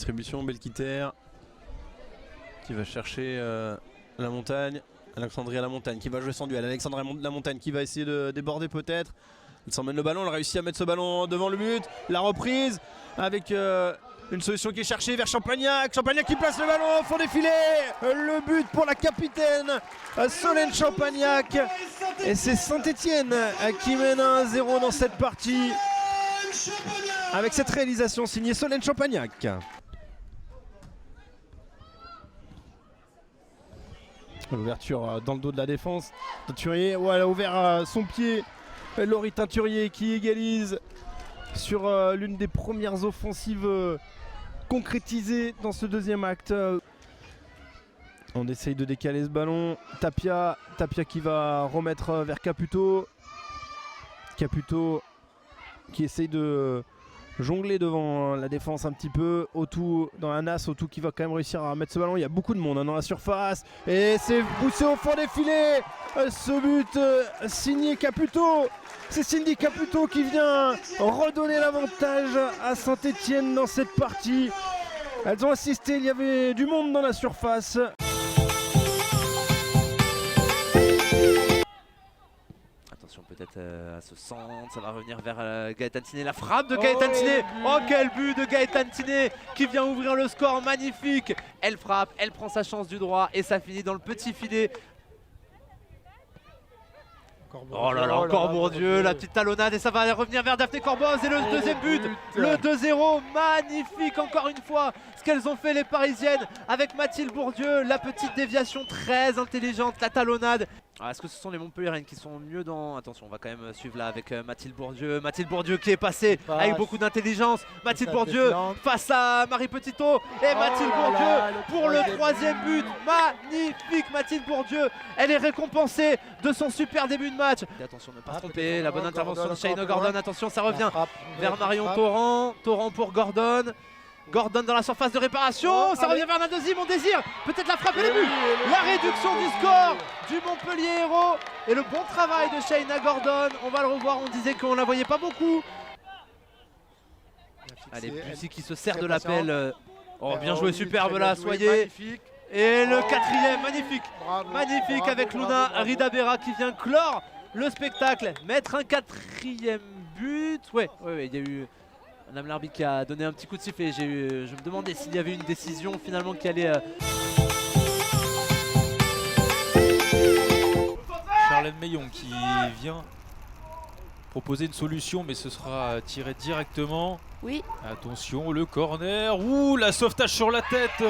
Contribution, Belkiter qui va chercher la montagne. Alexandrie à la montagne qui va jouer son duel. Alexandrie à la montagne qui va essayer de déborder peut-être. Il s'emmène le ballon, il a réussi à mettre ce ballon devant le but. La reprise avec une solution qui est cherchée vers Champagnac. Champagnac qui place le ballon au fond des filets. Le but pour la capitaine Solène Champagnac. Et c'est Saint-Etienne qui mène 1-0 dans cette partie. Avec cette réalisation signée Solène Champagnac. L'ouverture dans le dos de la défense. Teinturier, ouais, elle a ouvert son pied. Laurie Teinturier qui égalise sur l'une des premières offensives concrétisées dans ce deuxième acte. On essaye de décaler ce ballon. Tapia qui va remettre vers Caputo. Caputo qui essaye de jongler devant la défense un petit peu. Otou dans la nasse, Otou qui va quand même réussir à mettre ce ballon. Il y a beaucoup de monde dans la surface et c'est poussé au fond des filets. Ce but signé Caputo. C'est Cindy Caputo qui vient redonner l'avantage à Saint-Etienne dans cette partie. Elles ont assisté, il y avait du monde dans la surface. Attention peut-être à ce centre, ça va revenir vers Gaëtan Tiné, la frappe de Gaëtan Tiné. Oh quel but de Gaëtan Tiné qui vient ouvrir le score, magnifique. Elle frappe, elle prend sa chance du droit et ça finit dans le petit filet. Oh là là, encore Bourdieu, la petite talonnade et ça va revenir vers Daphné Corboz et le deuxième but, le 2-0, magnifique encore une fois ce qu'elles ont fait les Parisiennes avec Mathilde Bourdieu, la petite déviation très intelligente, la talonnade. Est-ce que ce sont les Montpelliéraines qui sont mieux dans... Attention, on va quand même suivre là avec Mathilde Bourdieu qui est passée avec beaucoup d'intelligence. Mathilde Bourdieu face à Marie Petitot et Mathilde Bourdieu pour le troisième but. Magnifique Mathilde Bourdieu, elle est récompensée de son super début de match. Et attention, ne pas se tromper, la bonne intervention de Shayna Gordon. Attention, ça revient vers Marion Torrent. Torrent pour Gordon. Gordon dans la surface de réparation, ça revient vers Nadosi, mon désir, peut-être la frappe et le but. La réduction du score du Montpellier Hérault et le bon travail de Shayna Gordon. On va le revoir, on disait qu'on la voyait pas beaucoup. Allez, Bussy qui se sert de l'appel. Oh, bien joué, superbe là, Soyer. Et le quatrième, magnifique. Magnifique avec Luna Ridabera qui vient clore le spectacle, mettre un quatrième but. Ouais, il y a eu... Madame l'arbitre qui a donné un petit coup de sifflet. Je me demandais s'il y avait une décision finalement qui allait... Charlène Meillon qui vient proposer une solution, mais ce sera tiré directement. Oui. Attention, le corner. Ouh, la sauvetage sur la tête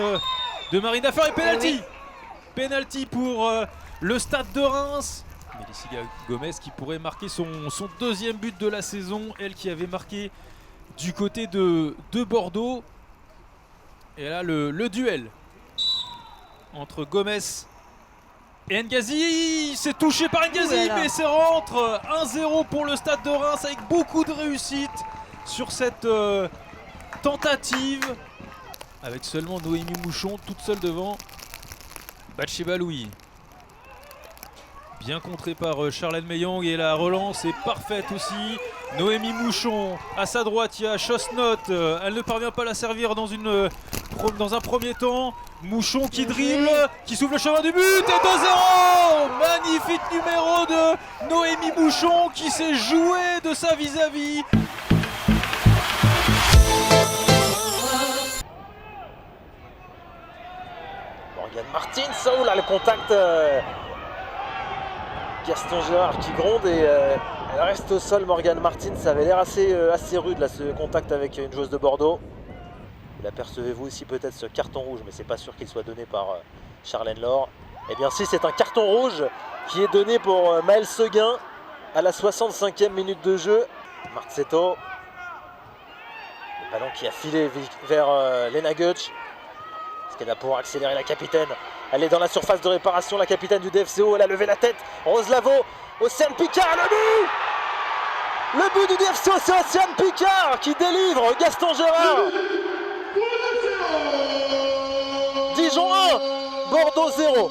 de Marina Fleur et penalty. Penalty pour le Stade de Reims. Mélicilia Gomez qui pourrait marquer son deuxième but de la saison. Elle qui avait marqué du côté de Bordeaux. Et là le duel entre Gomez et Ngazi. C'est touché par Ngazi, mais c'est rentre. 1-0 pour le Stade de Reims avec beaucoup de réussite sur cette tentative. Avec seulement Noémie Mouchon toute seule devant Batsheba Louis. Bien contré par Charlène Meillong et la relance est parfaite aussi. Noémie Mouchon à sa droite, il y a Chosnot. Elle ne parvient pas à la servir dans un premier temps. Mouchon qui dribble, qui s'ouvre le chemin du but et 2-0. Magnifique numéro de Noémie Mouchon qui s'est joué de sa vis-à-vis. Morgane Martins, oh là le contact. Gaston Gérard qui gronde et elle reste au sol. Morgane Martins, ça avait l'air assez rude là, ce contact avec une joueuse de Bordeaux. Vous l'apercevez-vous aussi peut-être ce carton rouge, mais c'est pas sûr qu'il soit donné par Charlène Laure. Eh bien si, c'est un carton rouge qui est donné pour Maëlle Seguin à la 65e minute de jeu. Marzetto, le ballon qui a filé vers Lena Götz. Est-ce qu'elle va pouvoir accélérer la capitaine? Elle est dans la surface de réparation, la capitaine du DFCO, elle a levé la tête. Rose Lavo, Océane Picard, le but! Le but du DFCO, c'est Océane Picard qui délivre Gaston Gérard. Dijon 1, Bordeaux 0.